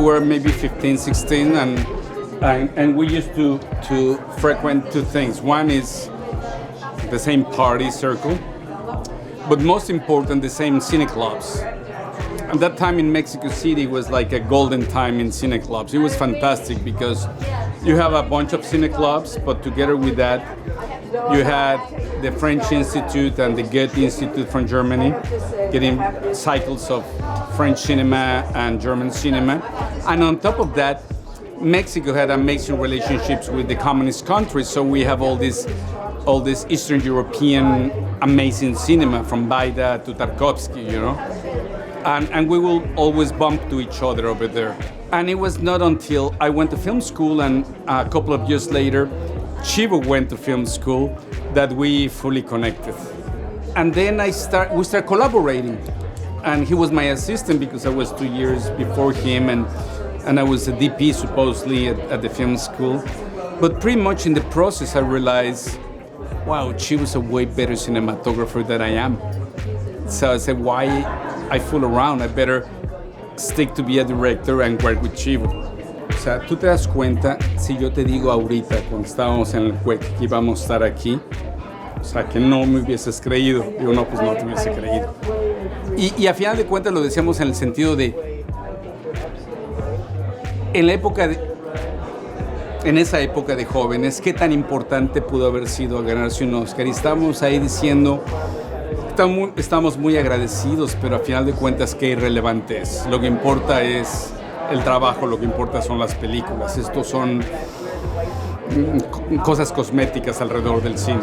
were maybe 15, 16, and we used to frequent two things. One is the same party circle, but most important, the same cine clubs. And that time in Mexico City was like a golden time in cine clubs. It was fantastic because you have a bunch of cine clubs, but together with that, you had the French Institute and the Goethe Institute from Germany, getting cycles of French cinema and German cinema. And on top of that, Mexico had amazing relationships with the communist countries, so we have all this Eastern European amazing cinema from Baida to Tarkovsky, you know? And we will always bump to each other over there. And it was not until I went to film school and a couple of years later, Chivo went to film school that we fully connected. And then we started collaborating. And he was my assistant because I was 2 years before him, and I was a DP supposedly at the film school. But pretty much in the process, I realized, wow, Chivo's a way better cinematographer than I am. So I said, why I fool around? I better stick to be a director and work with Chivo. O sea, tú te das cuenta, si yo te digo ahorita, cuando estábamos en el juego, que íbamos a estar aquí, o sea, que no me hubieses creído. Digo, no, pues no te hubiese creído. Y a final de cuentas lo decíamos en el sentido de, en esa época de jóvenes, qué tan importante pudo haber sido ganarse un Oscar. Y estábamos ahí diciendo, estamos muy agradecidos, pero a final de cuentas, qué irrelevante es. Lo que importa es el trabajo, lo que importa son las películas. Estos son cosas cosméticas alrededor del cine.